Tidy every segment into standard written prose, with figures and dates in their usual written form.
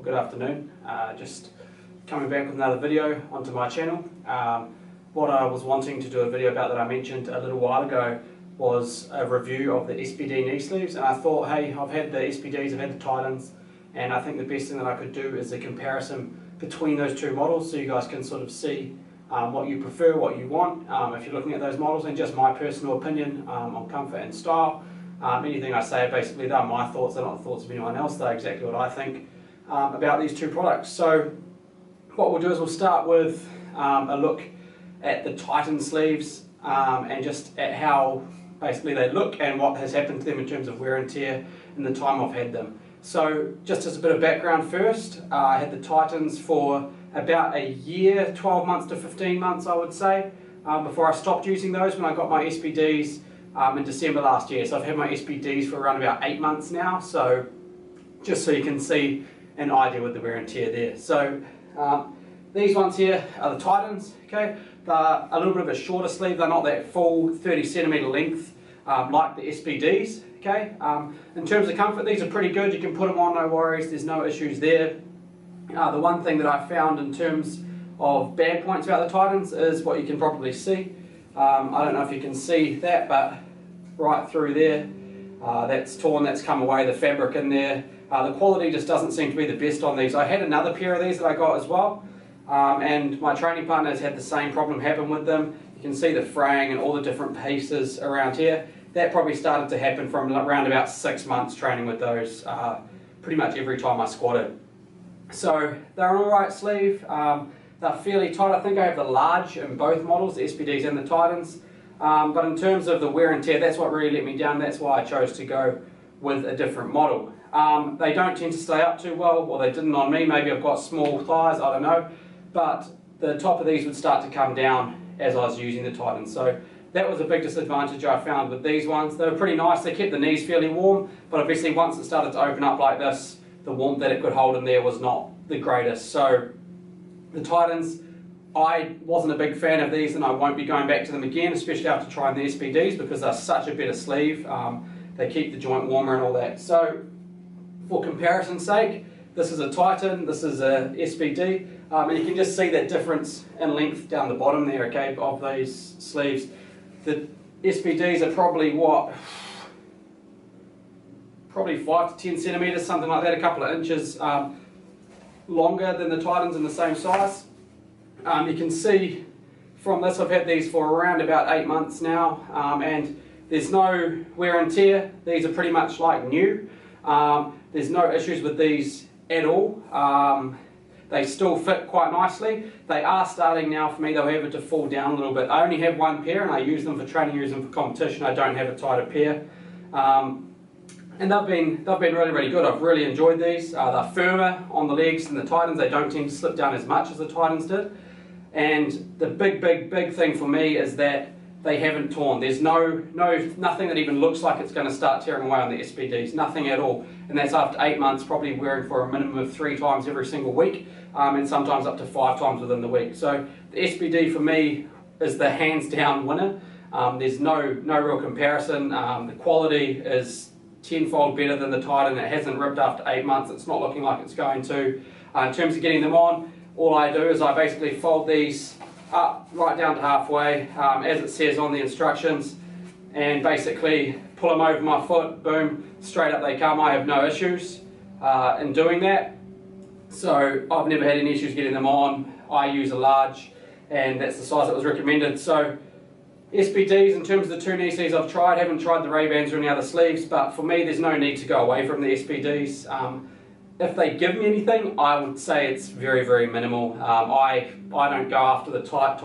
good afternoon. Just coming back with another video onto my channel. What I was wanting to do a video about that I mentioned a little while ago was a review of the SBD knee sleeves, and I thought, hey, I've had the SBDs, I've had the Titans, and I think the best thing that I could do is a comparison between those two models so you guys can sort of see what you prefer, what you want, if you're looking at those models, and just my personal opinion on comfort and style. Anything I say, basically, they're my thoughts, they're not the thoughts of anyone else, they're exactly what I think about these two products. So what we'll do is we'll start with a look at the Titan sleeves and just at how basically they look and what has happened to them in terms of wear and tear in the time I've had them. So just as a bit of background first, I had the Titans for about a year, 12 months to 15 months I would say, before I stopped using those when I got my SBDs in December last year. So I've had my SBDs for around about 8 months now, so just so you can see an idea with the wear and tear there. So these ones here are the Titans, okay? They're a little bit of a shorter sleeve, they're not that full 30cm length like the SBDs, okay? In terms of comfort, these are pretty good, you can put them on, no worries, there's no issues there. The one thing that I found in terms of bad points about the Titans is what you can probably see. I don't know if you can see that, but right through there, that's torn, that's come away, the fabric in there. The quality just doesn't seem to be the best on these. I had another pair of these that I got as well, and my training partner has had the same problem happen with them. You can see the fraying and all the different pieces around here. That probably started to happen from around about 6 months training with those, pretty much every time I squatted. So they're an alright sleeve. They're fairly tight. I think I have the large in both models, the SBDs and the Titans. But in terms of the wear and tear, that's what really let me down. That's why I chose to go with a different model. They don't tend to stay up too well, or they didn't on me. Maybe I've got small thighs, I don't know. But the top of these would start to come down as I was using the Titans. So that was a big disadvantage I found with these ones. They were pretty nice. They kept the knees fairly warm, but obviously once it started to open up like this, the warmth that it could hold in there was not the greatest. So the Titans, I wasn't a big fan of these, and I won't be going back to them again, especially after trying the SBDs, because they're such a better sleeve. They keep the joint warmer and all that. So for comparison's sake, this is a Titan, this is a SBD, and you can just see that difference in length down the bottom there, okay, of these sleeves. The SBDs are probably what? Probably 5 to 10 centimeters, something like that, a couple of inches longer than the Titans in the same size. You can see from this, I've had these for around about 8 months now, and there's no wear and tear. These are pretty much like new. There's no issues with these at all. They still fit quite nicely. They are starting now for me, however, to fall down a little bit. I only have one pair and I use them for training, use them for competition. I don't have a tighter pair. And they've been really, really good. I've really enjoyed these. They're firmer on the legs than the Titans. They don't tend to slip down as much as the Titans did. And the big thing for me is that they haven't torn. There's nothing that even looks like it's going to start tearing away on the SBDs. Nothing at all. And that's after 8 months, probably wearing for a minimum of 3 times every single week, and sometimes up to 5 times within the week. So the SBD for me is the hands down winner. There's no real comparison. The quality is tenfold better than the Titan. It hasn't ripped after 8 months. It's not looking like it's going to. In terms of getting them on, all I do is I basically fold these up right down to halfway, as it says on the instructions, and basically pull them over my foot, boom, straight up they come. I have no issues in doing that. So I've never had any issues getting them on. I use a large, and that's the size that was recommended. So SBDs, in terms of the two knee sleeves I've tried, haven't tried the Ray-Bans or any other sleeves, but for me there's no need to go away from the SBDs. If they give me anything, I would say it's very minimal. I don't go after the tight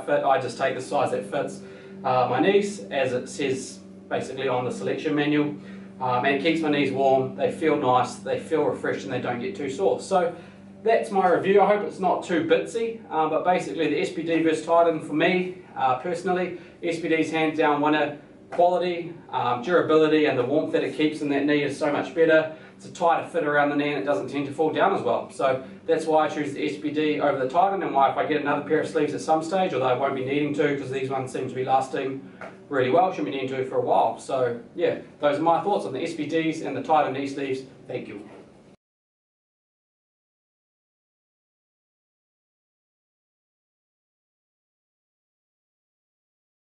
fit. I just take the size that fits my knees, as it says basically on the selection manual. And it keeps my knees warm, they feel nice, they feel refreshed, and they don't get too sore. So that's my review. I hope it's not too bitsy, but basically the SBD versus Titan for me, personally, SBD's hands down winner. Quality, durability, and the warmth that it keeps in that knee is so much better. It's a tighter fit around the knee and it doesn't tend to fall down as well. So that's why I choose the SBD over the Titan, and why if I get another pair of sleeves at some stage, although I won't be needing to because these ones seem to be lasting really well, shouldn't be needing to for a while. So yeah, those are my thoughts on the SBDs and the Titan knee sleeves. Thank you.